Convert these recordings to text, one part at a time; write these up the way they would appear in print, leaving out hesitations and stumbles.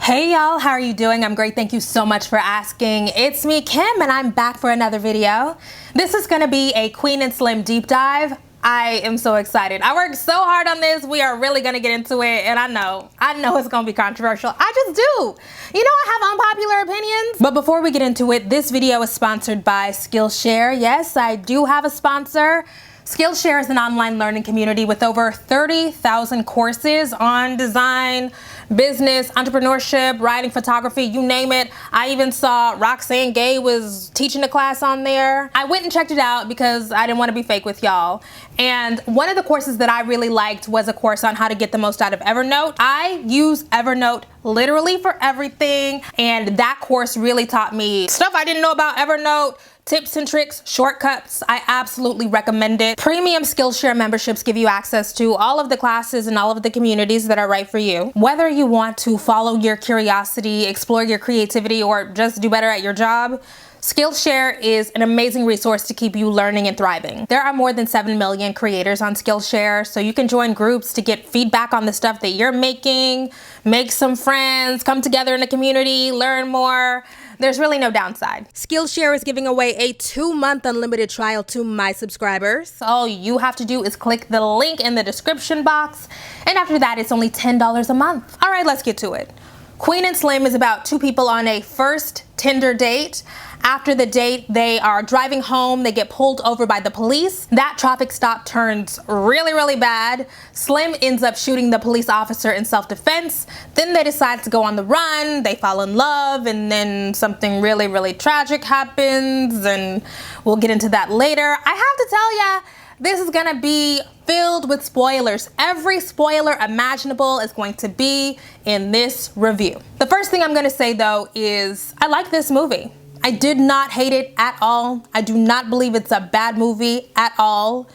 Hey y'all, how are you doing? I'm great, thank you so much for asking. It's me, Kim, and I'm back for another video. This is gonna be a Queen and Slim deep dive. I am so excited. I worked so hard on this. We are really gonna get into it, and I know it's gonna be controversial. I just do. You know, I have unpopular opinions. But before we get into it, this video is sponsored by Skillshare. Yes, I do have a sponsor. Skillshare is an online learning community with over 30,000 courses on design, business, entrepreneurship, writing, photography, you name it. I even saw Roxanne Gay was teaching a class on there. I went and checked it out because I didn't want to be fake with y'all. And one of the courses that I really liked was a course on how to get the most out of Evernote. I use Evernote literally for everything, and that course really taught me stuff I didn't know about Evernote. Tips and tricks, shortcuts. I absolutely recommend it. Premium Skillshare memberships give you access to all of the classes and all of the communities that are right for you. Whether you want to follow your curiosity, explore your creativity, or just do better at your job, Skillshare is an amazing resource to keep you learning and thriving. There are more than 7 million creators on Skillshare, so you can join groups to get feedback on the stuff that you're making, make some friends, come together in a community, learn more. There's really no downside. Skillshare is giving away a 2-month unlimited trial to my subscribers. All you have to do is click the link in the description box, and after that, it's only $10 a month. All right, let's get to it. Queen and Slim is about two people on a first Tinder date. After the date, they are driving home, they get pulled over by the police. That traffic stop turns really bad. Slim ends up shooting the police officer in self-defense. Then they decide to go on the run, they fall in love, and then something really tragic happens, and we'll get into that later. I have to tell ya, this is gonna be filled with spoilers. Every spoiler imaginable is going to be in this review. The first thing I'm gonna say though is I like this movie. I did not hate it at all. I do not believe it's a bad movie at all,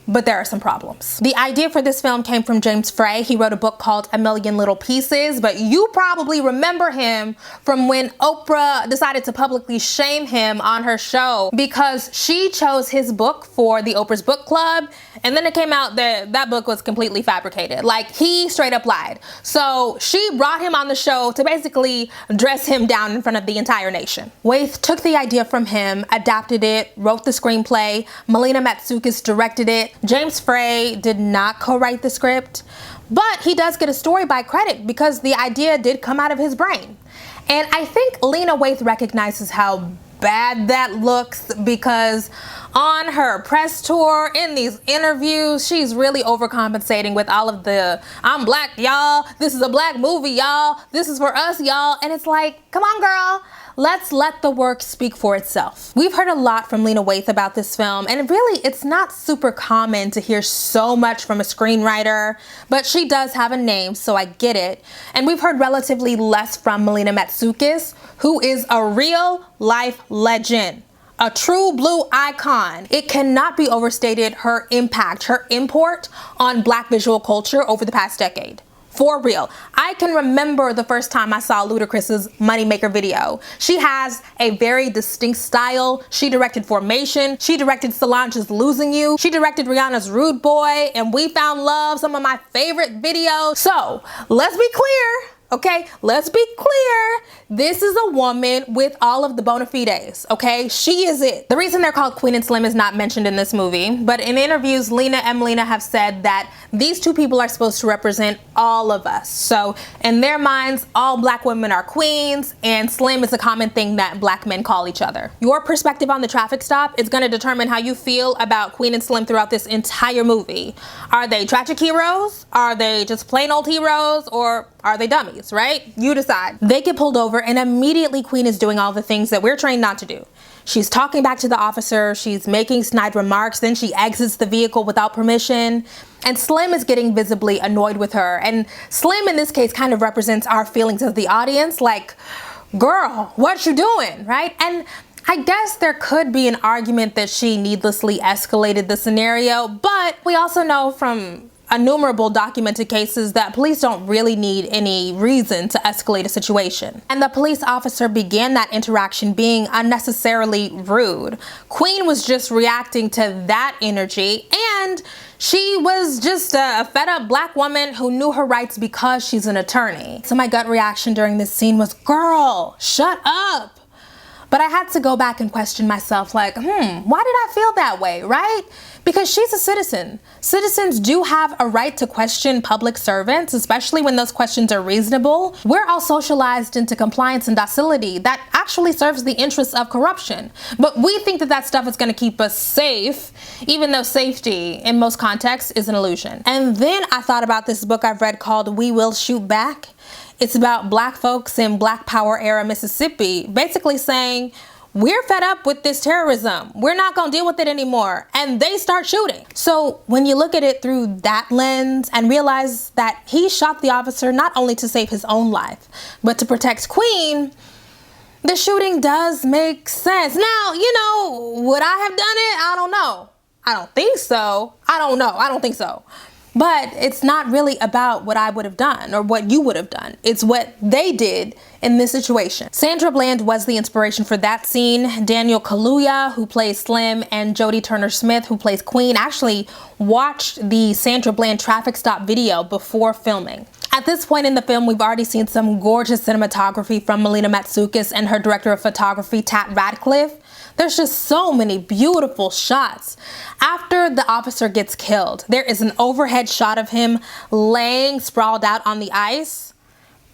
but there are some problems. The idea for this film came from James Frey. He wrote a book called A Million Little Pieces, but you probably remember him from when Oprah decided to publicly shame him on her show because she chose his book for the Oprah's Book Club, and then it came out that that book was completely fabricated. Like, he straight up lied. So she brought him on the show to basically dress him down in front of the entire nation. Waith took the idea from him, adapted it, wrote the screenplay. Melina Matsoukas directed it. James Frey did not co-write the script, but he does get a story by credit because the idea did come out of his brain. And I think Lena Waithe recognizes how bad that looks because on her press tour, in these interviews, she's really overcompensating with all of the, I'm black, y'all, this is a black movie, y'all, this is for us, y'all, and it's like, come on, girl. Let's let the work speak for itself. We've heard a lot from Lena Waithe about this film, and really, it's not super common to hear so much from a screenwriter, but she does have a name, so I get it. And we've heard relatively less from Melina Matsoukas, who is a real life legend. A true blue icon. It cannot be overstated her impact, her import on Black visual culture over the past decade. For real. I can remember the first time I saw Ludacris's Moneymaker video. She has a very distinct style. She directed Formation. She directed Solange's Losing You. She directed Rihanna's Rude Boy and We Found Love, some of my favorite videos. So let's be clear. Okay, let's be clear. This is a woman with all of the bona fides, okay? She is it. The reason they're called Queen and Slim is not mentioned in this movie, but in interviews, Lena and Melina have said that these two people are supposed to represent all of us. So in their minds, all Black women are queens, and Slim is a common thing that Black men call each other. Your perspective on the traffic stop is gonna determine how you feel about Queen and Slim throughout this entire movie. Are they tragic heroes? Are they just plain old heroes? Or are they dummies, right? You decide. They get pulled over and immediately Queen is doing all the things that we're trained not to do. She's talking back to the officer, she's making snide remarks, then she exits the vehicle without permission, and Slim is getting visibly annoyed with her. And Slim in this case kind of represents our feelings as the audience, like, girl, what you doing, right? And I guess there could be an argument that she needlessly escalated the scenario, but we also know from innumerable documented cases that police don't really need any reason to escalate a situation. And the police officer began that interaction being unnecessarily rude. Queen was just reacting to that energy, and she was just a fed up black woman who knew her rights because she's an attorney. So my gut reaction during this scene was, girl, shut up. But I had to go back and question myself, like, why did I feel that way, right? Because she's a citizen. Citizens do have a right to question public servants, especially when those questions are reasonable. We're all socialized into compliance and docility that actually serves the interests of corruption. But we think that that stuff is going to keep us safe, even though safety in most contexts is an illusion. And then I thought about this book I've read called We Will Shoot Back. It's about black folks in Black Power era Mississippi, basically saying, we're fed up with this terrorism. We're not gonna deal with it anymore. And they start shooting. So when you look at it through that lens and realize that he shot the officer not only to save his own life, but to protect Queen, the shooting does make sense. Now, would I have done it? I don't know. I don't think so. I don't think so. But it's not really about what I would have done or what you would have done. It's what they did in this situation. Sandra Bland was the inspiration for that scene. Daniel Kaluuya, who plays Slim, and Jodie Turner-Smith, who plays Queen, actually watched the Sandra Bland traffic stop video before filming. At this point in the film, we've already seen some gorgeous cinematography from Melina Matsoukas and her director of photography, Tat Radcliffe. There's just so many beautiful shots. After the officer gets killed, there is an overhead shot of him laying sprawled out on the ice.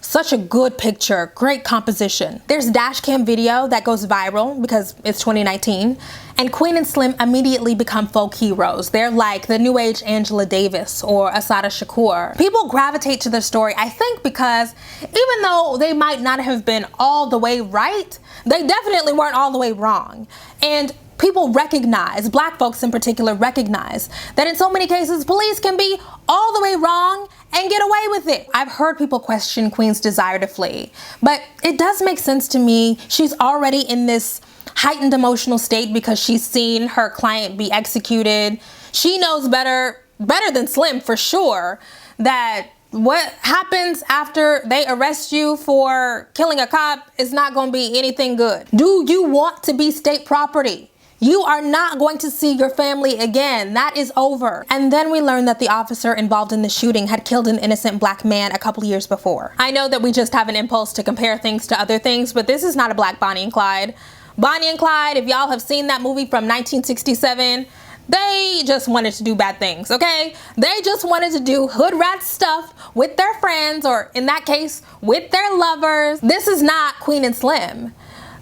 Such a good picture, great composition. There's dash cam video that goes viral because it's 2019, and Queen and Slim immediately become folk heroes. They're like the new age Angela Davis or Asada Shakur. People gravitate to their story, I think, because even though they might not have been all the way right, they definitely weren't all the way wrong. And people recognize, black folks in particular recognize, that in so many cases police can be all the way wrong and get away with it. I've heard people question Queen's desire to flee, but it does make sense to me. She's already in this heightened emotional state because she's seen her client be executed. She knows better than Slim for sure, that what happens after they arrest you for killing a cop is not going to be anything good. Do you want to be state property? You are not going to see your family again. That is over. And then we learned that the officer involved in the shooting had killed an innocent black man a couple years before. I know that we just have an impulse to compare things to other things, but this is not a black Bonnie and Clyde. Bonnie and Clyde, if y'all have seen that movie from 1967, they just wanted to do bad things, okay? They just wanted to do hood rat stuff with their friends, or in that case, with their lovers. This is not Queen and Slim.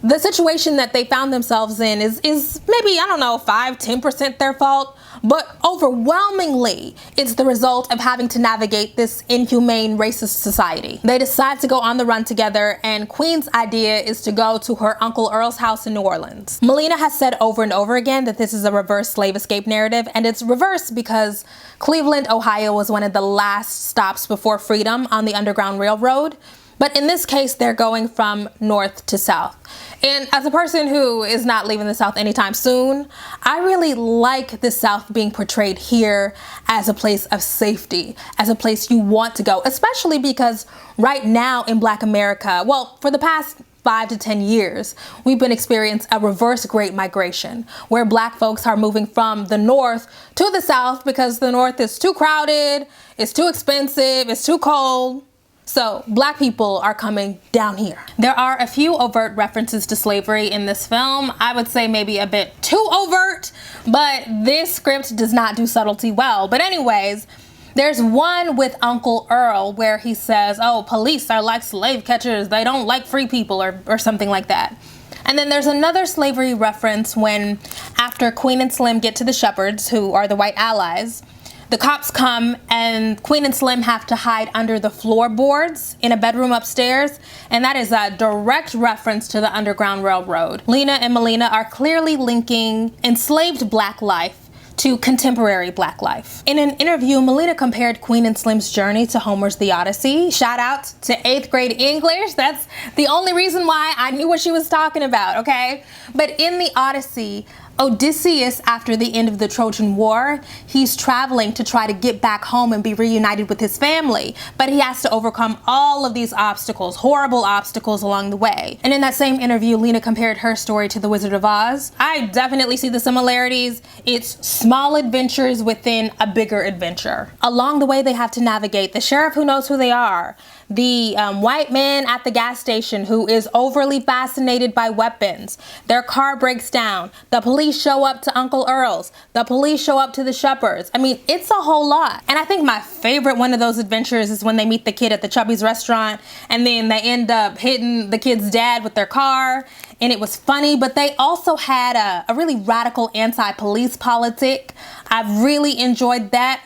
The situation that they found themselves in is maybe, 5-10% their fault, but overwhelmingly it's the result of having to navigate this inhumane racist society. They decide to go on the run together, and Queen's idea is to go to her Uncle Earl's house in New Orleans. Melina has said over and over again that this is a reverse slave escape narrative, and it's reverse because Cleveland, Ohio was one of the last stops before freedom on the Underground Railroad. But in this case, they're going from north to south. And as a person who is not leaving the South anytime soon, I really like the South being portrayed here as a place of safety, as a place you want to go, especially because right now in Black America, well, for the past 5 to 10 years, we've been experiencing a reverse Great Migration, where Black folks are moving from the North to the South because the North is too crowded, it's too expensive, it's too cold. So Black people are coming down here. There are a few overt references to slavery in this film. I would say maybe a bit too overt, but this script does not do subtlety well. But anyways, there's one with Uncle Earl where he says, oh, police are like slave catchers. They don't like free people or something like that. And then there's another slavery reference when after Queen and Slim get to the shepherds, who are the white allies, the cops come and Queen and Slim have to hide under the floorboards in a bedroom upstairs, and that is a direct reference to the Underground Railroad. Lena and Melina are clearly linking enslaved Black life to contemporary Black life. In an interview, Melina compared Queen and Slim's journey to Homer's The Odyssey. Shout out to 8th grade English. That's the only reason why I knew what she was talking about, okay? But in The Odyssey, Odysseus, after the end of the Trojan War, he's traveling to try to get back home and be reunited with his family, but he has to overcome all of these obstacles, horrible obstacles along the way. And in that same interview, Lena compared her story to The Wizard of Oz. I definitely see the similarities. It's small adventures within a bigger adventure. Along the way, they have to navigate the sheriff who knows who they are, the white man at the gas station who is overly fascinated by weapons. Their car breaks down. The police show up to Uncle Earl's. The police show up to the Shepherds. I mean, it's a whole lot. And I think my favorite one of those adventures is when they meet the kid at the Chubby's restaurant and then they end up hitting the kid's dad with their car. And it was funny, but they also had a really radical anti-police politic. I really enjoyed that,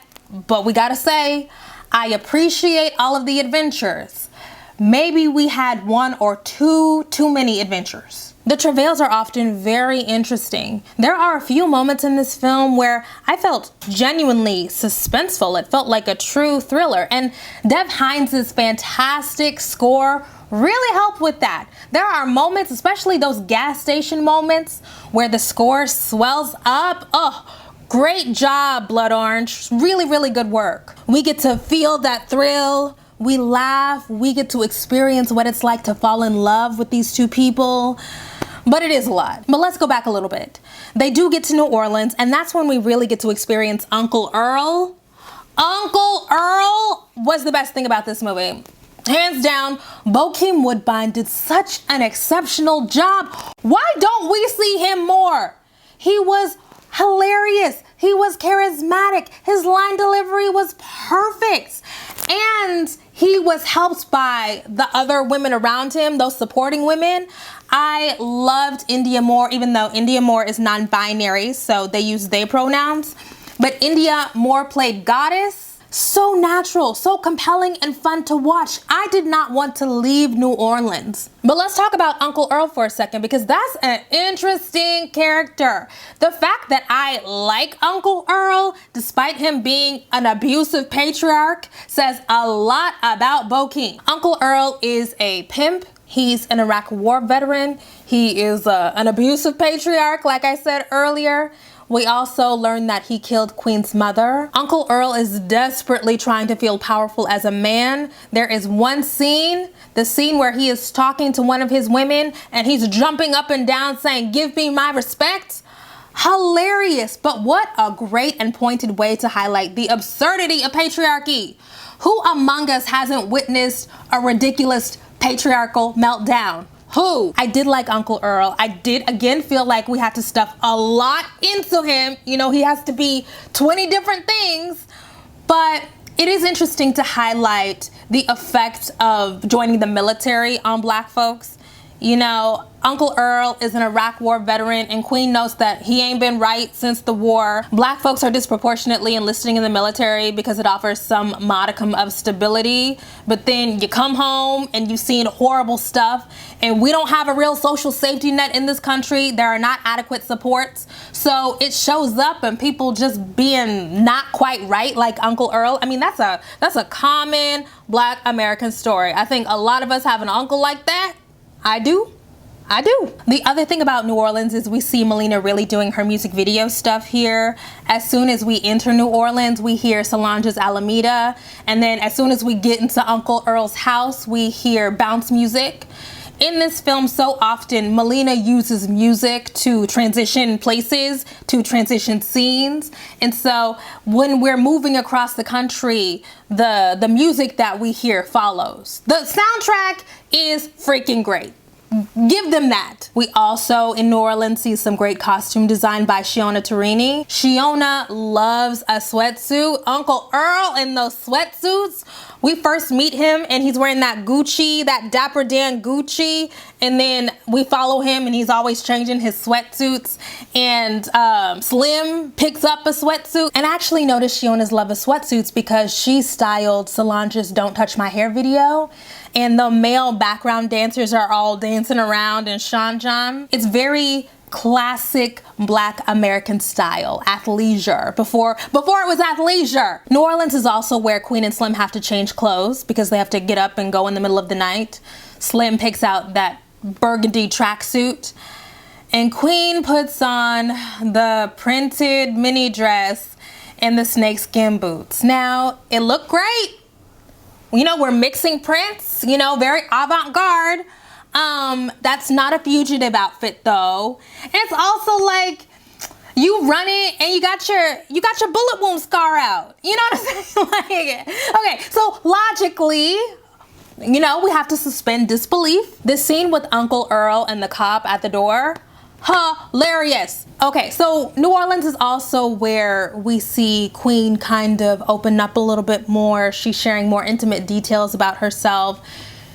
but we gotta say, I appreciate all of the adventures. Maybe we had one or two too many adventures. The travails are often very interesting. There are a few moments in this film where I felt genuinely suspenseful. It felt like a true thriller, and Dev Hynes' fantastic score really helped with that. There are moments, especially those gas station moments, where the score swells up. Oh, great job, Blood Orange. Really, really good work. We get to feel that thrill. We laugh. We get to experience what it's like to fall in love with these two people. But it is a lot. But let's go back a little bit. They do get to New Orleans, and that's when we really get to experience Uncle Earl. Uncle Earl was the best thing about this movie. Hands down, Bokeem Woodbine did such an exceptional job. Why don't we see him more? He was hilarious. He was charismatic. His line delivery was perfect. And he was helped by the other women around him, those supporting women. I loved India Moore, even though India Moore is non-binary, so they use they pronouns. But India Moore played Goddess. So natural, so compelling and fun to watch. I did not want to leave New Orleans. But let's talk about Uncle Earl for a second, because that's an interesting character. The fact that I like Uncle Earl, despite him being an abusive patriarch, says a lot about Bokeem. Uncle Earl is a pimp. He's an Iraq War veteran. He is an abusive patriarch, like I said earlier. We also learned that he killed Queen's mother. Uncle Earl is desperately trying to feel powerful as a man. There is one scene, the scene where he is talking to one of his women and he's jumping up and down saying, "Give me my respect." Hilarious, but what a great and pointed way to highlight the absurdity of patriarchy. Who among us hasn't witnessed a ridiculous patriarchal meltdown? Who? I did like Uncle Earl. I did again feel like we had to stuff a lot into him. You know, he has to be 20 different things. But it is interesting to highlight the effect of joining the military on Black folks. You know, Uncle Earl is an Iraq War veteran, and Queen knows that he ain't been right since the war. Black folks are disproportionately enlisting in the military because it offers some modicum of stability. But then you come home and you've seen horrible stuff, and we don't have a real social safety net in this country. There are not adequate supports. So it shows up in people just being not quite right, like Uncle Earl. I mean, that's a common Black American story. I think a lot of us have an uncle like that. I do. The other thing about New Orleans is we see Melina really doing her music video stuff here. As soon as we enter New Orleans, we hear Solange's Alameda. And then as soon as we get into Uncle Earl's house, we hear bounce music. In this film, so often, Melina uses music to transition places, to transition scenes. And so when we're moving across the country, the music that we hear follows. The soundtrack is freaking great. Give them that. We also in New Orleans see some great costume design by Shiona Turini. Shiona loves a sweatsuit. Uncle Earl in those sweatsuits. We first meet him and he's wearing that Gucci, that Dapper Dan Gucci. And then we follow him and he's always changing his sweatsuits. And Slim picks up a sweatsuit. And I actually noticed Shiona's love of sweatsuits because she styled Solange's Don't Touch My Hair video. And the male background dancers are all dancing around in Sean John. It's very classic Black American style, athleisure, before it was athleisure. New Orleans is also where Queen and Slim have to change clothes because they have to get up and go in the middle of the night. Slim picks out that burgundy tracksuit. And Queen puts on the printed mini dress and the snakeskin boots. Now, it looked great. You know, we're mixing prints, you know, very avant-garde. That's not a fugitive outfit though. And it's also like you running and you got your bullet wound scar out. You know what I'm saying? Like, okay, so logically, you know, we have to suspend disbelief. This scene with Uncle Earl and the cop at the door, hilarious. Okay, so New Orleans is also where we see Queen kind of open up a little bit more. She's sharing more intimate details about herself.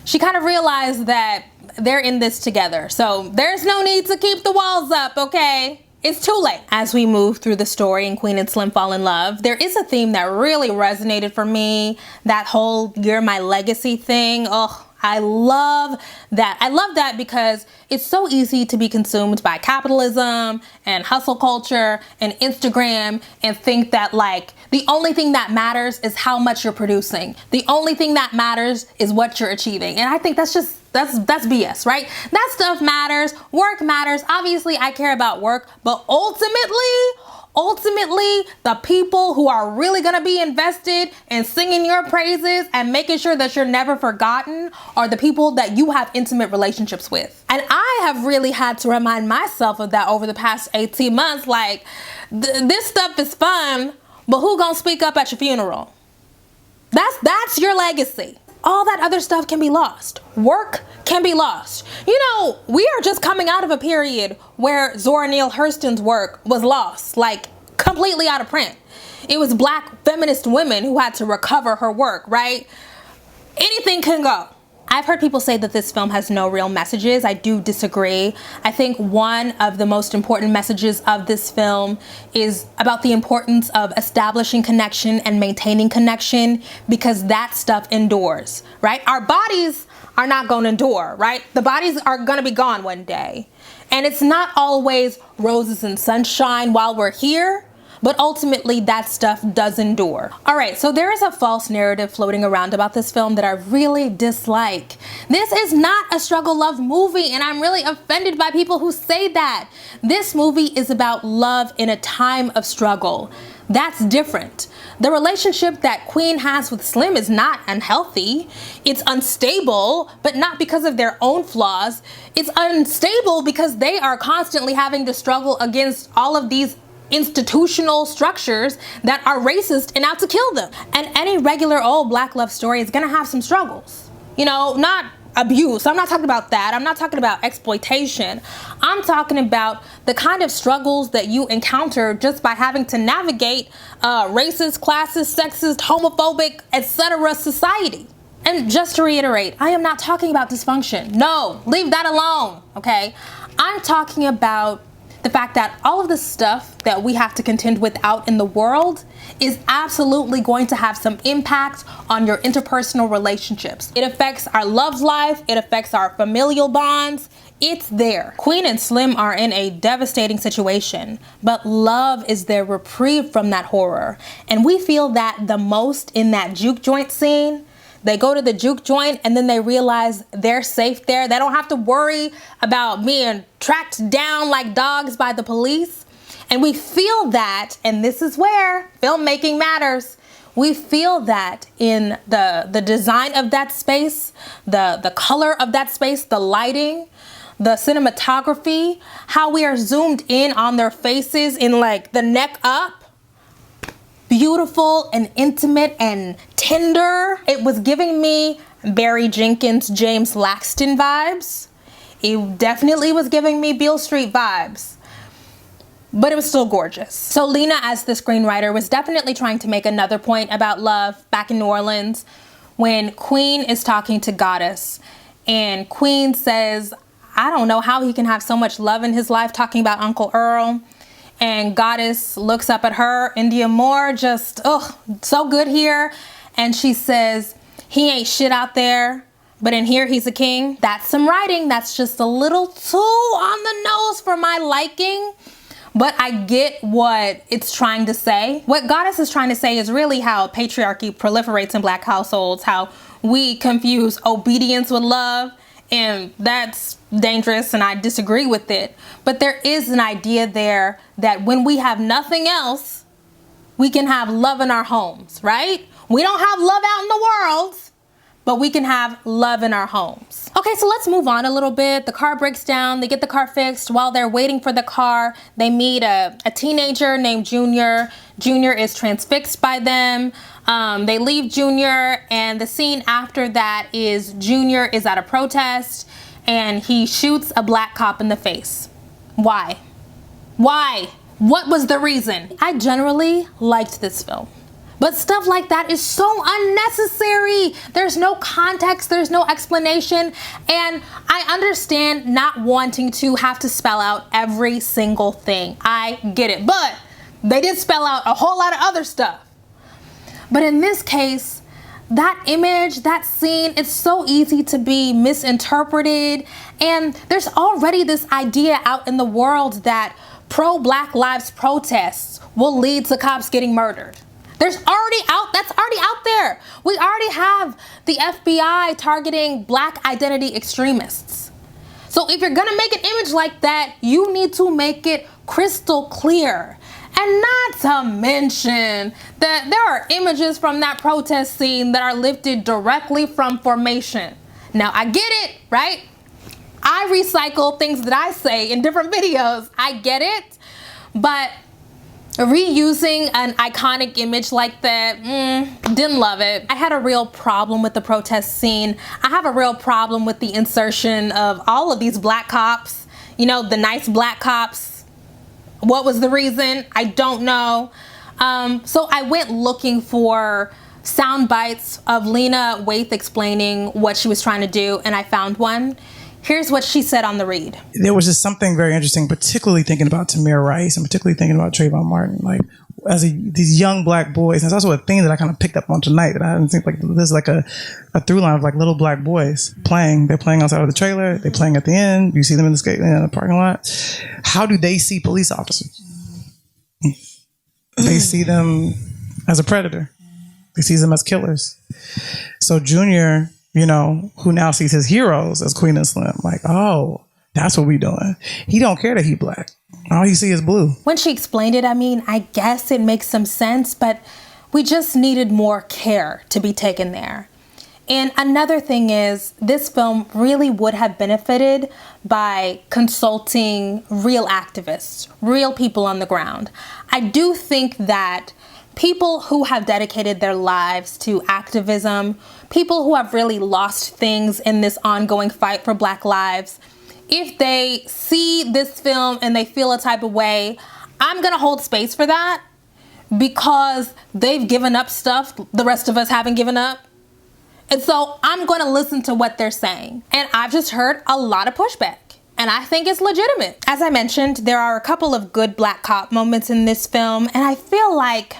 She kind of realized that they're in this together. So there's no need to keep the walls up, okay? It's too late. As we move through the story and Queen and Slim fall in love, there is a theme that really resonated for me. That whole "you're my legacy" thing. Oh, I love that. I love that because it's so easy to be consumed by capitalism and hustle culture and Instagram and think that like the only thing that matters is how much you're producing. The only thing that matters is what you're achieving. And I think that's BS, right? That stuff matters. Work matters. Obviously, I care about work, but ultimately, the people who are really gonna be invested in singing your praises and making sure that you're never forgotten are the people that you have intimate relationships with. And I have really had to remind myself of that over the past 18 months. Like, this stuff is fun, but who gonna speak up at your funeral? That's your legacy. All that other stuff can be lost. Work can be lost. You know, we are just coming out of a period where Zora Neale Hurston's work was lost, like completely out of print. It was Black feminist women who had to recover her work, right? Anything can go. I've heard people say that this film has no real messages. I do disagree. I think one of the most important messages of this film is about the importance of establishing connection and maintaining connection, because that stuff endures, right? Our bodies are not going to endure, right? The bodies are going to be gone one day. And it's not always roses and sunshine while we're here, but ultimately that stuff does endure. All right, so there is a false narrative floating around about this film that I really dislike. This is not a struggle love movie, and I'm really offended by people who say that. This movie is about love in a time of struggle. That's different. The relationship that Queen has with Slim is not unhealthy. It's unstable, but not because of their own flaws. It's unstable because they are constantly having to struggle against all of these institutional structures that are racist and out to kill them. And any regular old Black love story is gonna have some struggles. You know, not abuse. I'm not talking about that. I'm not talking about exploitation. I'm talking about the kind of struggles that you encounter just by having to navigate racist, classist, sexist, homophobic, etc. society. And just to reiterate, I am not talking about dysfunction. No, leave that alone, okay? I'm talking about the fact that all of the stuff that we have to contend with out in the world is absolutely going to have some impact on your interpersonal relationships. It affects our love life, it affects our familial bonds. It's there. Queen and Slim are in a devastating situation, but love is their reprieve from that horror. And we feel that the most in that juke joint scene. They go to the juke joint and then they realize they're safe there. They don't have to worry about being tracked down like dogs by the police. And we feel that, and this is where filmmaking matters. We feel that in the design of that space, the color of that space, the lighting, the cinematography, how we are zoomed in on their faces in like the neck up. Beautiful and intimate and tender. It was giving me Barry Jenkins, James Laxton vibes. It definitely was giving me Beale Street vibes. But it was still gorgeous. So Lena, as the screenwriter, was definitely trying to make another point about love back in New Orleans when Queen is talking to Goddess. And Queen says, I don't know how he can have so much love in his life, talking about Uncle Earl. And Goddess looks up at her, India Moore, just, so good here. And she says, he ain't shit out there, but in here he's a king. That's some writing that's just a little too on the nose for my liking. But I get what it's trying to say. What Goddess is trying to say is really how patriarchy proliferates in Black households, how we confuse obedience with love and that's dangerous and I disagree with it. But there is an idea there that when we have nothing else, we can have love in our homes, right? We don't have love out in the world, but we can have love in our homes. Okay, so let's move on a little bit. The car breaks down, they get the car fixed. While they're waiting for the car, they meet a teenager named Junior. Junior is transfixed by them. They leave Junior, and the scene after that is Junior is at a protest and he shoots a black cop in the face. Why? Why? What was the reason? I generally liked this film. But stuff like that is so unnecessary. There's no context, there's no explanation, and I understand not wanting to have to spell out every single thing. I get it, but they did spell out a whole lot of other stuff. But in this case, that image, that scene, it's so easy to be misinterpreted, and there's already this idea out in the world that pro-Black Lives protests will lead to cops getting murdered. That's already out there. We already have the FBI targeting Black identity extremists. So if you're gonna make an image like that, you need to make it crystal clear. And not to mention that there are images from that protest scene that are lifted directly from Formation. Now I get it, right? I recycle things that I say in different videos. I get it, but reusing an iconic image like that, didn't love it. I had a real problem with the protest scene. I have a real problem with the insertion of all of these black cops, you know, the nice black cops. What was the reason? I don't know. So I went looking for sound bites of Lena Waithe explaining what she was trying to do, and I found one. Here's what she said on the read. There was just something very interesting, particularly thinking about Tamir Rice and particularly thinking about Trayvon Martin, like these young black boys. And it's also a thing that I kind of picked up on tonight that I didn't think, like, this is like a through line of like little black boys playing. They're playing outside of the trailer. They're playing at the end. You see them in the parking lot. How do they see police officers? They see them as a predator. They see them as killers. So Junior, you know, who now sees his heroes as Queen and Slim, like, oh, that's what we doing. He don't care that he black. All you see is blue. When she explained it, I mean, I guess it makes some sense, but we just needed more care to be taken there. And another thing is, this film really would have benefited by consulting real activists, real people on the ground. I do think that people who have dedicated their lives to activism, people who have really lost things in this ongoing fight for Black lives, if they see this film and they feel a type of way, I'm gonna hold space for that because they've given up stuff the rest of us haven't given up. And so I'm gonna listen to what they're saying. And I've just heard a lot of pushback, and I think it's legitimate. As I mentioned, there are a couple of good black cop moments in this film, and I feel like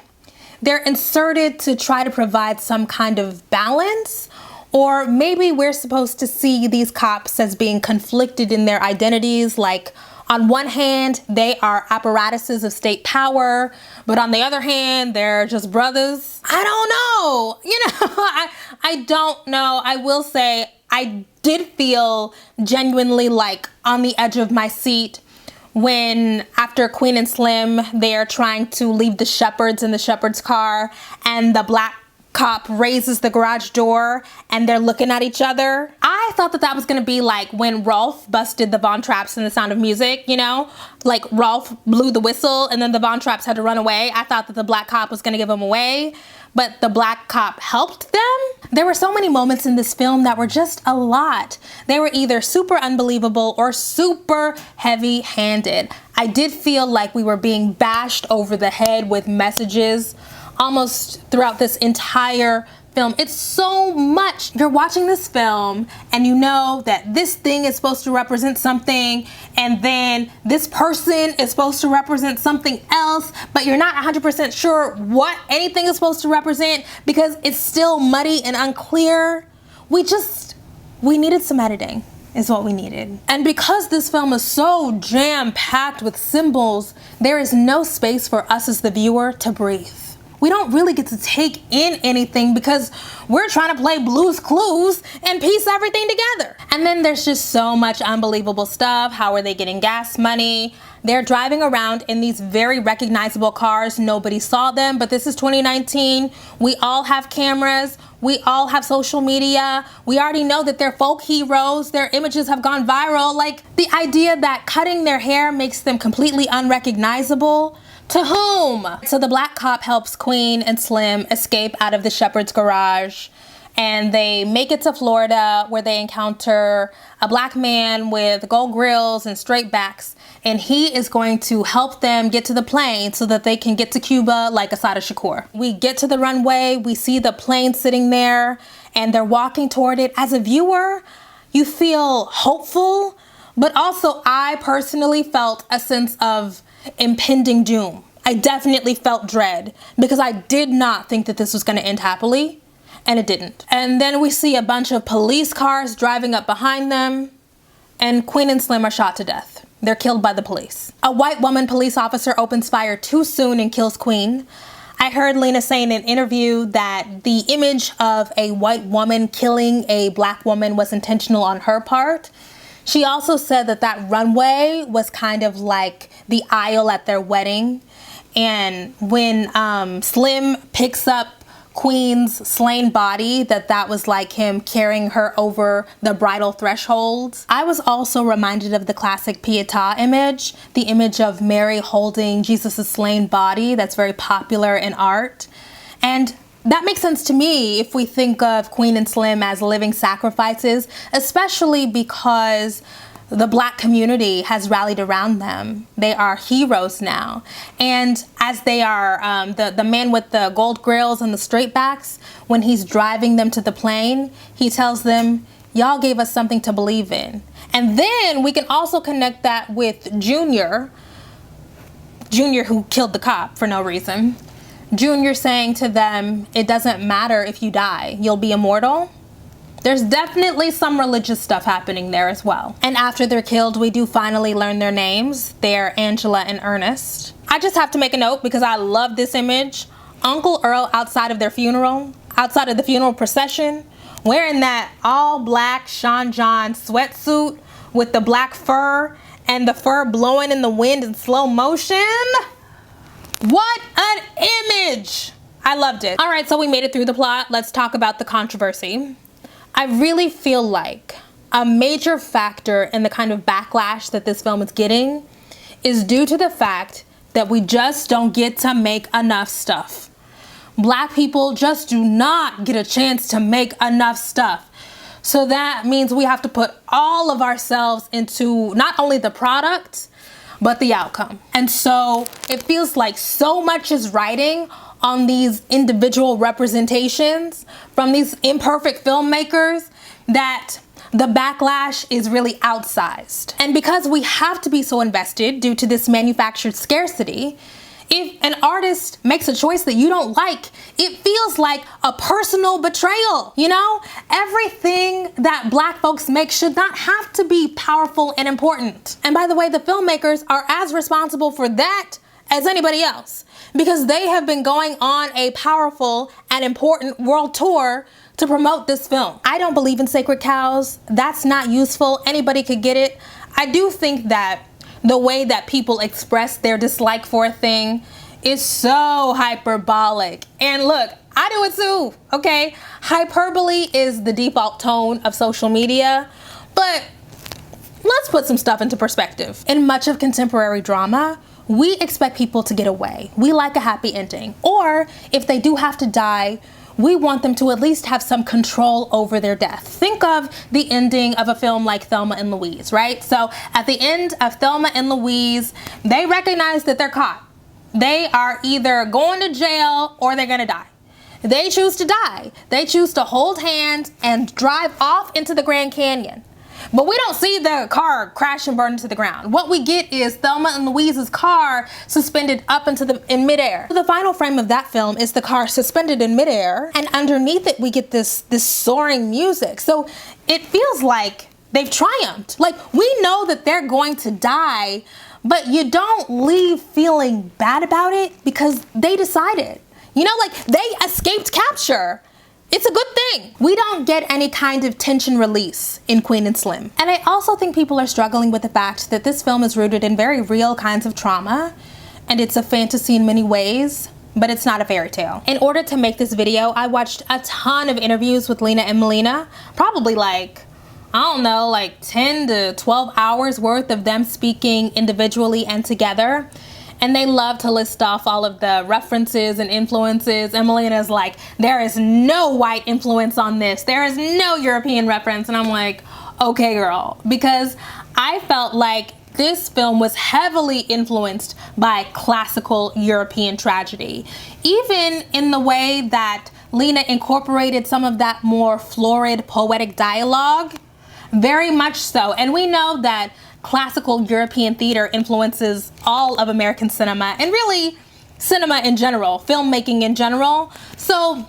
they're inserted to try to provide some kind of balance, or maybe we're supposed to see these cops as being conflicted in their identities. Like, on one hand, they are apparatuses of state power, but on the other hand, they're just brothers. I don't know. You know, I don't know. I will say I did feel genuinely like on the edge of my seat when, after Queen and Slim, they're trying to leave the Shepherds in the Shepherd's car, and the black cop raises the garage door and they're looking at each other. I thought that was gonna be like when Rolf busted the Von Trapps in The Sound of Music, you know? Like, Rolf blew the whistle and then the Von Trapps had to run away. I thought that the black cop was gonna give him away, but the black cop helped them. There were so many moments in this film that were just a lot. They were either super unbelievable or super heavy-handed. I did feel like we were being bashed over the head with messages almost throughout this entire film. It's so much. You're watching this film and you know that this thing is supposed to represent something, and then this person is supposed to represent something else, but you're not 100% sure what anything is supposed to represent because it's still muddy and unclear. We needed some editing is what we needed. And because this film is so jam-packed with symbols, there is no space for us as the viewer to breathe. we don't really get to take in anything because we're trying to play Blue's Clues and piece everything together. And then there's just so much unbelievable stuff. How are they getting gas money? They're driving around in these very recognizable cars. Nobody saw them, but this is 2019. We all have cameras. We all have social media. We already know that they're folk heroes. Their images have gone viral. Like, the idea that cutting their hair makes them completely unrecognizable. To whom? So the black cop helps Queen and Slim escape out of the shepherd's garage, and they make it to Florida, where they encounter a black man with gold grills and straight backs, and he is going to help them get to the plane so that they can get to Cuba like Assata Shakur. We get to the runway, we see the plane sitting there, and they're walking toward it. As a viewer, you feel hopeful, but also I personally felt a sense of impending doom. I definitely felt dread because I did not think that this was going to end happily, and it didn't. And then we see a bunch of police cars driving up behind them, and Queen and Slim are shot to death. They're killed by the police. A white woman police officer opens fire too soon and kills Queen. I heard Lena say in an interview that the image of a white woman killing a black woman was intentional on her part. She also said that that runway was kind of like the aisle at their wedding. And when Slim picks up Queen's slain body, that was like him carrying her over the bridal threshold. I was also reminded of the classic Pietà image, the image of Mary holding Jesus' slain body that's very popular in art. And that makes sense to me if we think of Queen and Slim as living sacrifices, especially because the black community has rallied around them. They are heroes now. And as they are, the man with the gold grills and the straight backs, when he's driving them to the plane, he tells them, y'all gave us something to believe in. And then we can also connect that with Junior who killed the cop for no reason. Junior saying to them, it doesn't matter if you die, you'll be immortal. There's definitely some religious stuff happening there as well. And after they're killed, we do finally learn their names. They're Angela and Ernest. I just have to make a note because I love this image. Uncle Earl outside of the funeral procession, wearing that all black Sean John sweatsuit with the black fur and the fur blowing in the wind in slow motion. What an image! I loved it. All right, so we made it through the plot. Let's talk about the controversy. I really feel like a major factor in the kind of backlash that this film is getting is due to the fact that we just don't get to make enough stuff. Black people just do not get a chance to make enough stuff. So that means we have to put all of ourselves into not only the product, but the outcome. And so it feels like so much is riding on these individual representations from these imperfect filmmakers that the backlash is really outsized. And because we have to be so invested due to this manufactured scarcity, if an artist makes a choice that you don't like, it feels like a personal betrayal, you know? Everything that black folks make should not have to be powerful and important. And by the way, the filmmakers are as responsible for that as anybody else, because they have been going on a powerful and important world tour to promote this film. I don't believe in sacred cows. That's not useful. Anybody could get it. I do think that the way that people express their dislike for a thing is so hyperbolic. And look, I do it too, okay? Hyperbole is the default tone of social media, but let's put some stuff into perspective. In much of contemporary drama, we expect people to get away. We like a happy ending. Or if they do have to die, we want them to at least have some control over their death. Think of the ending of a film like Thelma and Louise, right? So at the end of Thelma and Louise, they recognize that they're caught. They are either going to jail or they're gonna die. They choose to die. They choose to hold hands and drive off into the Grand Canyon. But we don't see the car crash and burn into the ground. What we get is Thelma and Louise's car suspended up in midair. The final frame of that film is the car suspended in midair, and underneath it we get this soaring music. So it feels like they've triumphed. Like, we know that they're going to die, but you don't leave feeling bad about it because they decided. You know, like, they escaped capture. It's a good thing. We don't get any kind of tension release in Queen and Slim. And I also think people are struggling with the fact that this film is rooted in very real kinds of trauma, and it's a fantasy in many ways, but it's not a fairy tale. In order to make this video, I watched a ton of interviews with Lena and Melina, probably like, I don't know, like 10 to 12 hours worth of them speaking individually and together. And they love to list off all of the references and influences. And Melina's like, there is no white influence on this. There is no European reference. And I'm like, okay, girl, because I felt like this film was heavily influenced by classical European tragedy. Even in the way that Lena incorporated some of that more florid, poetic dialogue, very much so. And we know that classical European theater influences all of American cinema, and really cinema in general, filmmaking in general. So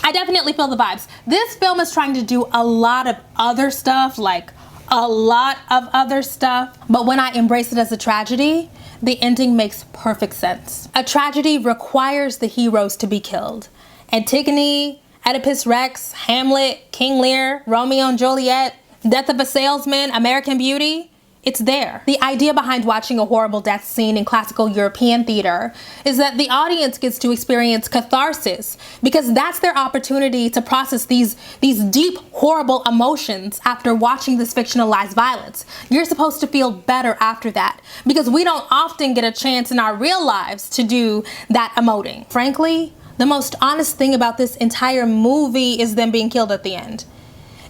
I definitely feel the vibes. This film is trying to do a lot of other stuff, like a lot of other stuff. But when I embrace it as a tragedy, the ending makes perfect sense. A tragedy requires the heroes to be killed. Antigone, Oedipus Rex, Hamlet, King Lear, Romeo and Juliet, Death of a Salesman, American Beauty. It's there. The idea behind watching a horrible death scene in classical European theater is that the audience gets to experience catharsis, because that's their opportunity to process these deep, horrible emotions after watching this fictionalized violence. You're supposed to feel better after that, because we don't often get a chance in our real lives to do that emoting. Frankly, the most honest thing about this entire movie is them being killed at the end.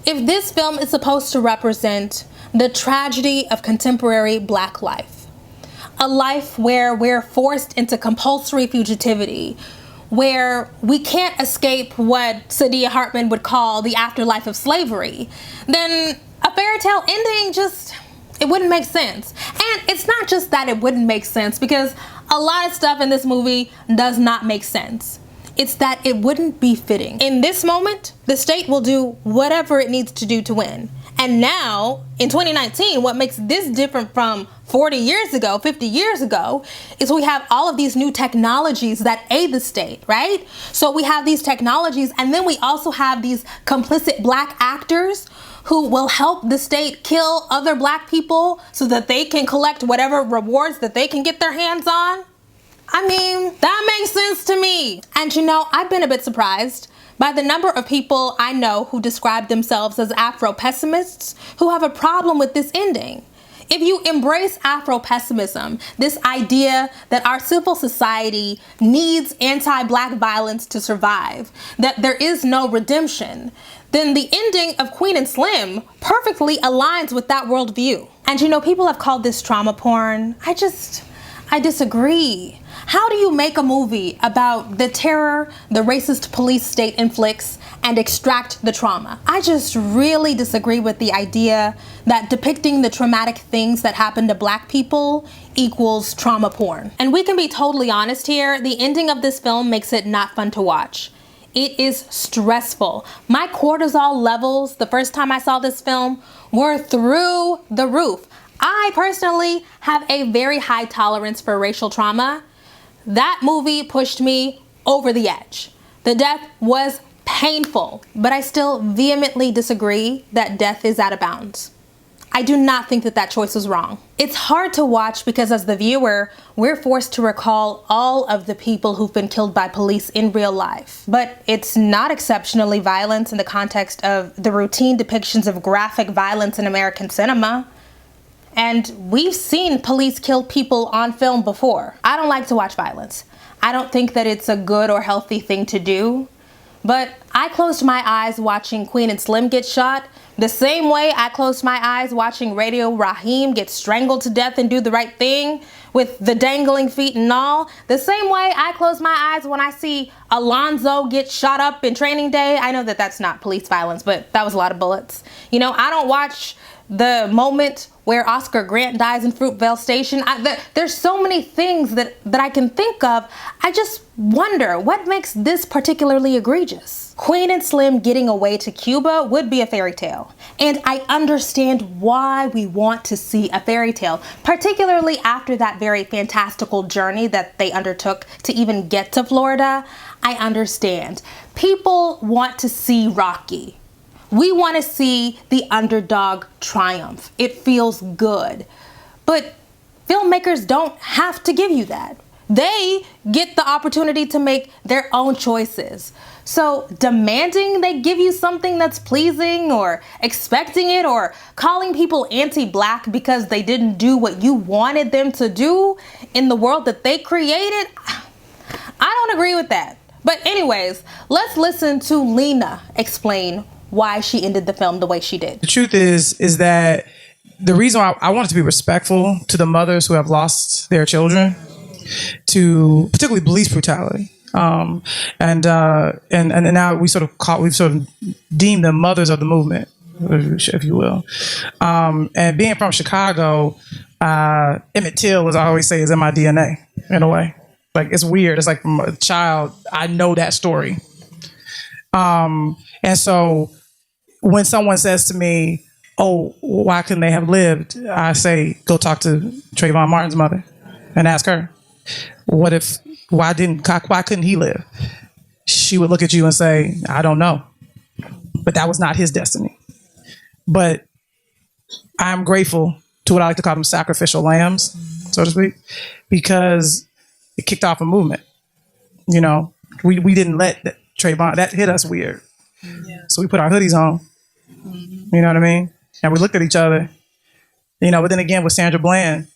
If this film is supposed to represent the tragedy of contemporary Black life, a life where we're forced into compulsory fugitivity, where we can't escape what Saidiya Hartman would call the afterlife of slavery, then a fairy tale ending it wouldn't make sense. And it's not just that it wouldn't make sense, because a lot of stuff in this movie does not make sense. It's that it wouldn't be fitting. In this moment, the state will do whatever it needs to do to win. And now, in 2019, what makes this different from 40 years ago, 50 years ago, is we have all of these new technologies that aid the state, right? So we have these technologies, and then we also have these complicit Black actors who will help the state kill other Black people so that they can collect whatever rewards that they can get their hands on. I mean, that makes sense to me. And you know, I've been a bit surprised by the number of people I know who describe themselves as Afro-pessimists who have a problem with this ending. If you embrace Afro-pessimism, this idea that our civil society needs anti-Black violence to survive, that there is no redemption, then the ending of Queen and Slim perfectly aligns with that worldview. And you know, people have called this trauma porn. I disagree. How do you make a movie about the terror the racist police state inflicts and extract the trauma? I just really disagree with the idea that depicting the traumatic things that happen to Black people equals trauma porn. And we can be totally honest here, the ending of this film makes it not fun to watch. It is stressful. My cortisol levels the first time I saw this film were through the roof. I personally have a very high tolerance for racial trauma. That movie pushed me over the edge. The death was painful, but I still vehemently disagree that death is out of bounds. I do not think that that choice was wrong. It's hard to watch because as the viewer, we're forced to recall all of the people who've been killed by police in real life. But it's not exceptionally violent in the context of the routine depictions of graphic violence in American cinema. And we've seen police kill people on film before. I don't like to watch violence. I don't think that it's a good or healthy thing to do. But I closed my eyes watching Queen and Slim get shot the same way I closed my eyes watching Radio Raheem get strangled to death and do the right thing with the dangling feet and all. The same way I close my eyes when I see Alonzo get shot up in Training Day. I know that that's not police violence, but that was a lot of bullets. You know, I don't watch the moment where Oscar Grant dies in Fruitvale Station. There's so many things that I can think of. I just wonder what makes this particularly egregious. Queen and Slim getting away to Cuba would be a fairy tale. And I understand why we want to see a fairy tale, particularly after that very fantastical journey that they undertook to even get to Florida. I understand. People want to see Rocky. We want to see the underdog triumph. It feels good. But filmmakers don't have to give you that. They get the opportunity to make their own choices. So demanding they give you something that's pleasing, or expecting it, or calling people anti-black because they didn't do what you wanted them to do in the world that they created, I don't agree with that. But anyways, let's listen to Lena explain why she ended the film the way she did. The truth is that the reason why I wanted to be respectful to the mothers who have lost their children to particularly police brutality. And now we've sort of deemed them mothers of the movement, if you will. And being from Chicago, Emmett Till, as I always say, is in my DNA in a way. Like, it's weird. It's like from a child, I know that story. And so when someone says to me, oh, why couldn't they have lived? I say, go talk to Trayvon Martin's mother and ask her. Why couldn't he live? She would look at you and say, I don't know. But that was not his destiny. But I'm grateful to what I like to call them sacrificial lambs, so to speak, because it kicked off a movement. You know, we didn't let Trayvon, that hit us weird. Yeah. So we put our hoodies on, you know what I mean? And we looked at each other, you know, but then again with Sandra Bland,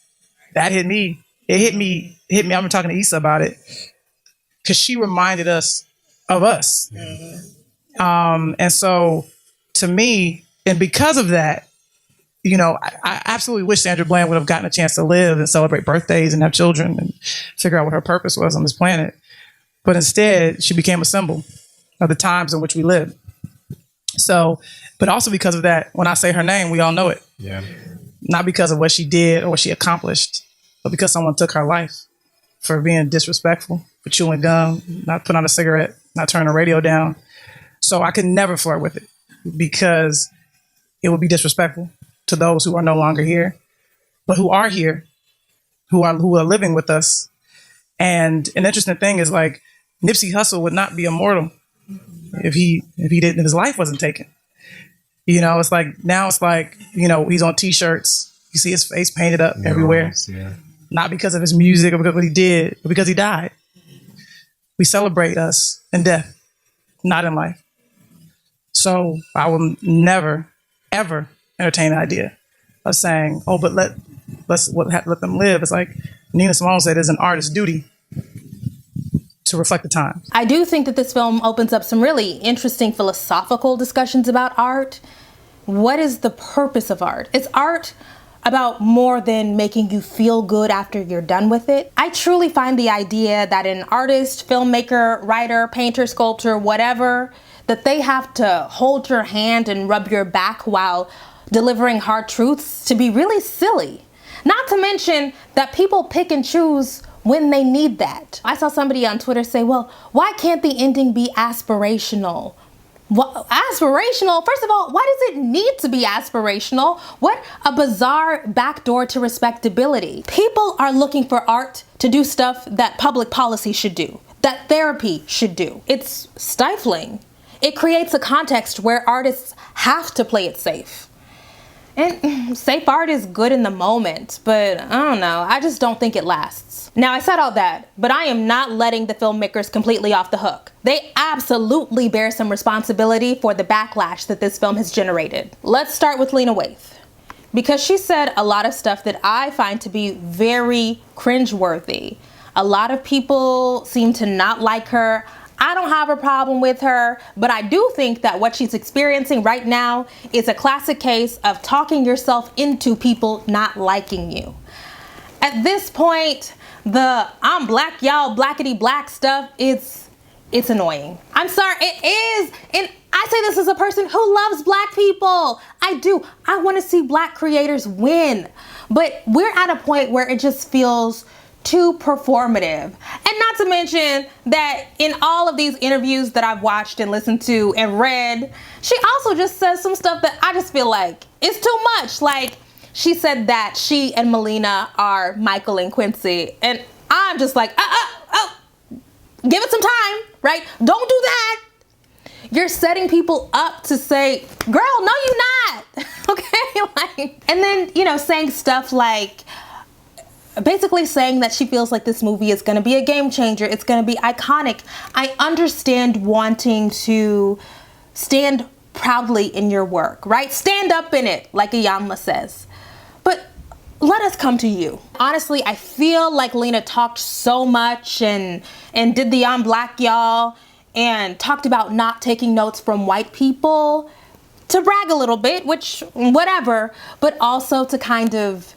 that hit me. It hit me. I've been talking to Issa about it because she reminded us of us. And so to me, and because of that, you know, I absolutely wish Sandra Bland would have gotten a chance to live and celebrate birthdays and have children and figure out what her purpose was on this planet. But instead, she became a symbol of the times in which we live. So, but also because of that, when I say her name, we all know it. Yeah. Not because of what she did or what she accomplished, but because someone took her life for being disrespectful, for chewing gum, not putting on a cigarette, not turning the radio down. So I could never flirt with it because it would be disrespectful to those who are no longer here, but who are here, who are living with us. And an interesting thing is, like, Nipsey Hussle would not be immortal if his life wasn't taken. You know, it's like, now it's like, you know, he's on t-shirts. You see his face painted up everywhere. Yeah. Not because of his music or because of what he did, but because he died. We celebrate us in death, not in life. So I will never, ever entertain the idea of saying, oh, but let them live. It's like Nina Simone said, it's an artist's duty to reflect the times. I do think that this film opens up some really interesting philosophical discussions about art. What is the purpose of art? Is art about more than making you feel good after you're done with it? I truly find the idea that an artist, filmmaker, writer, painter, sculptor, whatever, that they have to hold your hand and rub your back while delivering hard truths to be really silly. Not to mention that people pick and choose when they need that. I saw somebody on Twitter say, well, why can't the ending be aspirational? Well, aspirational? First of all, why does it need to be aspirational? What a bizarre backdoor to respectability. People are looking for art to do stuff that public policy should do, that therapy should do. It's stifling. It creates a context where artists have to play it safe. And safe art is good in the moment, but I don't know, I just don't think it lasts. Now, I said all that, but I am not letting the filmmakers completely off the hook. They absolutely bear some responsibility for the backlash that this film has generated. Let's start with Lena Waithe, because she said a lot of stuff that I find to be very cringeworthy. A lot of people seem to not like her. I don't have a problem with her, but I do think that what she's experiencing right now is a classic case of talking yourself into people not liking you. At this point, the I'm black, y'all blackity black stuff, it's annoying. I'm sorry, it is. And I say this as a person who loves black people. I do. I want to see black creators win. But we're at a point where it just feels too performative. And not to mention that in all of these interviews that I've watched and listened to and read, she also just says some stuff that I just feel like it's too much. Like, she said that she and Melina are Michael and Quincy. And I'm just like, give it some time, right? Don't do that. You're setting people up to say, girl, no, you're not. Okay? Like, and then, you know, saying stuff like, basically saying that she feels like this movie is going to be a game changer. It's going to be iconic. I understand wanting to stand proudly in your work, right? Stand up in it, like Iyanla says. But let us come to you. Honestly, I feel like Lena talked so much and did the I'm Black y'all and talked about not taking notes from white people to brag a little bit, which whatever, but also to kind of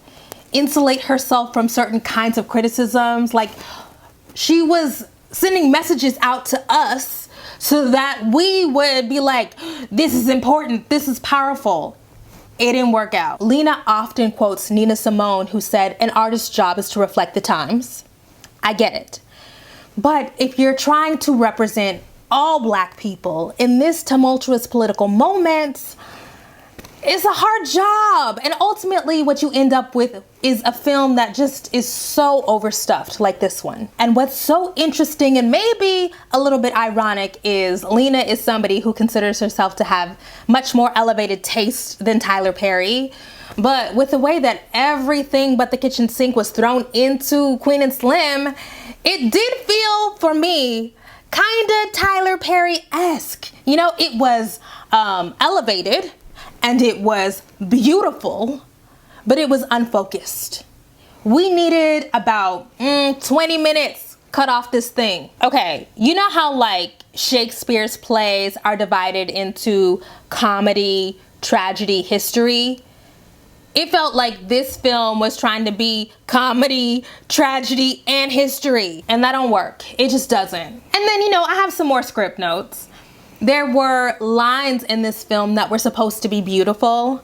insulate herself from certain kinds of criticisms. Like, she was sending messages out to us so that we would be like, this is important, this is powerful. It didn't work out. Lena often quotes Nina Simone, who said, an artist's job is to reflect the times. I get it. But if you're trying to represent all Black people in this tumultuous political moment, it's a hard job. And ultimately what you end up with is a film that just is so overstuffed, like this one. And what's so interesting and maybe a little bit ironic is Lena is somebody who considers herself to have much more elevated taste than Tyler Perry. But with the way that everything but the kitchen sink was thrown into Queen and Slim, it did feel, for me, kinda Tyler Perry-esque. You know, it was elevated, and it was beautiful, but it was unfocused. We needed about 20 minutes cut off this thing. Okay, you know how like Shakespeare's plays are divided into comedy, tragedy, history? It felt like this film was trying to be comedy, tragedy, and history, and that don't work. It just doesn't. And then, you know, I have some more script notes. There were lines in this film that were supposed to be beautiful,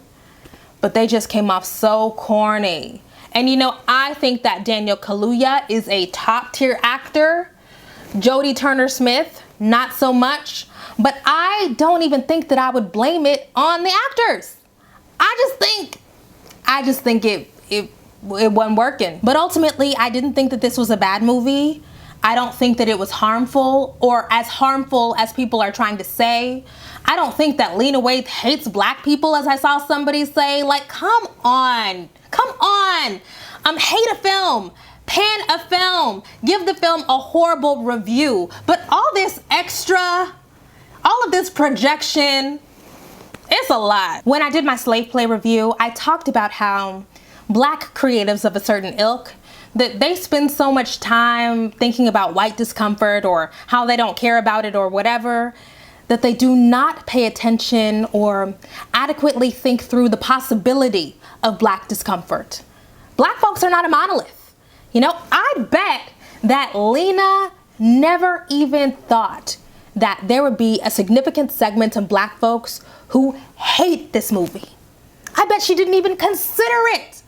but they just came off so corny. And you know, I think that Daniel Kaluuya is a top tier actor. Jodie Turner-Smith, not so much. But I don't even think that I would blame it on the actors. I just think it wasn't working. But ultimately, I didn't think that this was a bad movie. I don't think that it was harmful or as harmful as people are trying to say. I don't think that Lena Waithe hates Black people, as I saw somebody say. Like, come on. Hate a film, pan a film, give the film a horrible review. But all this extra, all of this projection, it's a lot. When I did my Slave Play review, I talked about how Black creatives of a certain ilk, that they spend so much time thinking about white discomfort or how they don't care about it or whatever, that they do not pay attention or adequately think through the possibility of Black discomfort. Black folks are not a monolith. You know, I bet that Lena never even thought that there would be a significant segment of Black folks who hate this movie. I bet she didn't even consider it.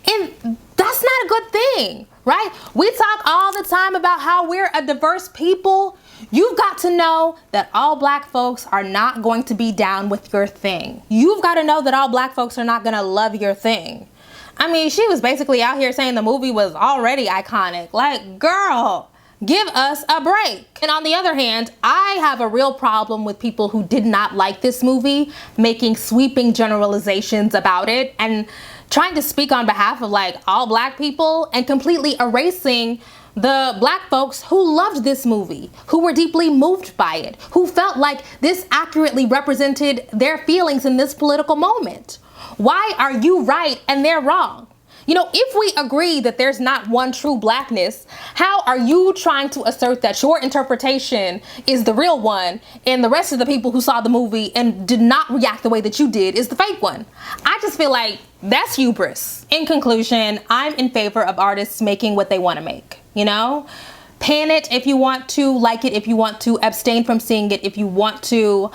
And that's not a good thing, right? We talk all the time about how we're a diverse people. You've got to know that all Black folks are not going to be down with your thing. You've got to know that all Black folks are not going to love your thing. I mean, she was basically out here saying the movie was already iconic. Like, girl, give us a break. And on the other hand, I have a real problem with people who did not like this movie making sweeping generalizations about it and trying to speak on behalf of like all Black people and completely erasing the Black folks who loved this movie, who were deeply moved by it, who felt like this accurately represented their feelings in this political moment. Why are you right and they're wrong? You know, if we agree that there's not one true Blackness, how are you trying to assert that your interpretation is the real one and the rest of the people who saw the movie and did not react the way that you did is the fake one? I just feel like that's hubris. In conclusion, I'm in favor of artists making what they want to make, you know? Pan it if you want to, like it if you want to, abstain from seeing it if you want to.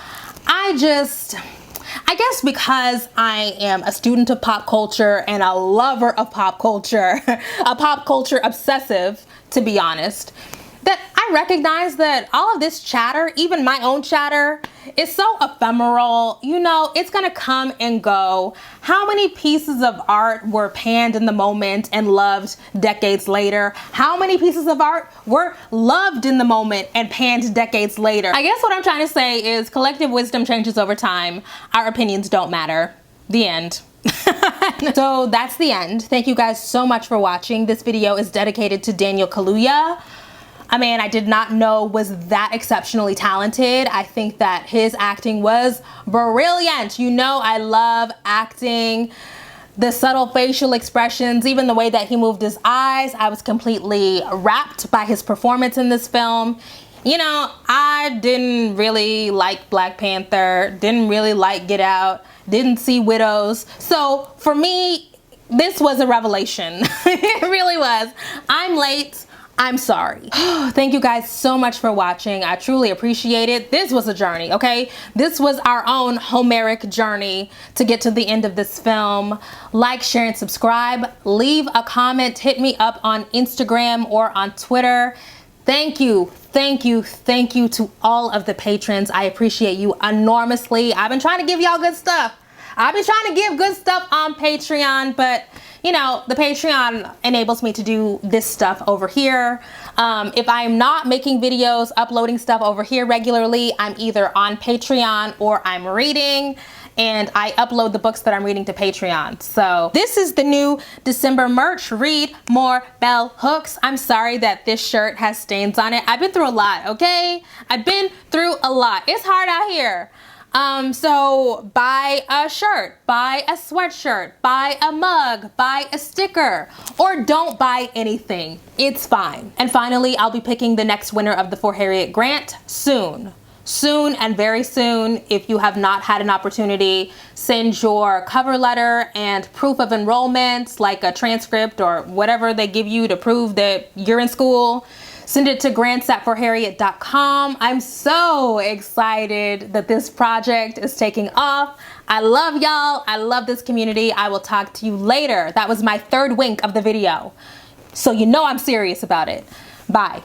I guess because I am a student of pop culture and a lover of pop culture, a pop culture obsessive, to be honest, that I recognize that all of this chatter, even my own chatter, is so ephemeral. You know, it's gonna come and go. How many pieces of art were panned in the moment and loved decades later? How many pieces of art were loved in the moment and panned decades later? I guess what I'm trying to say is collective wisdom changes over time. Our opinions don't matter. The end. So that's the end. Thank you guys so much for watching. This video is dedicated to Daniel Kaluuya. A man I did not know was that exceptionally talented. I think that his acting was brilliant. You know, I love acting, the subtle facial expressions, even the way that he moved his eyes. I was completely rapt by his performance in this film. You know, I didn't really like Black Panther, didn't really like Get Out, didn't see Widows. So for me, this was a revelation. It really was. I'm late. I'm sorry. Thank you guys so much for watching. I truly appreciate it. This was a journey, okay? This was our own Homeric journey to get to the end of this film. Like, share, and subscribe. Leave a comment. Hit me up on Instagram or on Twitter. Thank you, thank you, thank you to all of the patrons. I appreciate you enormously. I've been trying to give y'all good stuff. I've been trying to give good stuff on Patreon, but you know, the Patreon enables me to do this stuff over here. If I'm not making videos, uploading stuff over here regularly, I'm either on Patreon or I'm reading, and I upload the books that I'm reading to Patreon. So this is the new December merch. Read more bell hooks. I'm sorry that this shirt has stains on it. I've been through a lot, okay? I've been through a lot. It's hard out here. So buy a shirt, buy a sweatshirt, buy a mug, buy a sticker, or don't buy anything. It's fine. And finally, I'll be picking the next winner of the For Harriet grant soon. Soon and very soon. If you have not had an opportunity, send your cover letter and proof of enrollment, like a transcript or whatever they give you to prove that you're in school. Send it to grants@forharriet.com. I'm so excited that this project is taking off. I love y'all. I love this community. I will talk to you later. That was my third wink of the video. So you know I'm serious about it. Bye.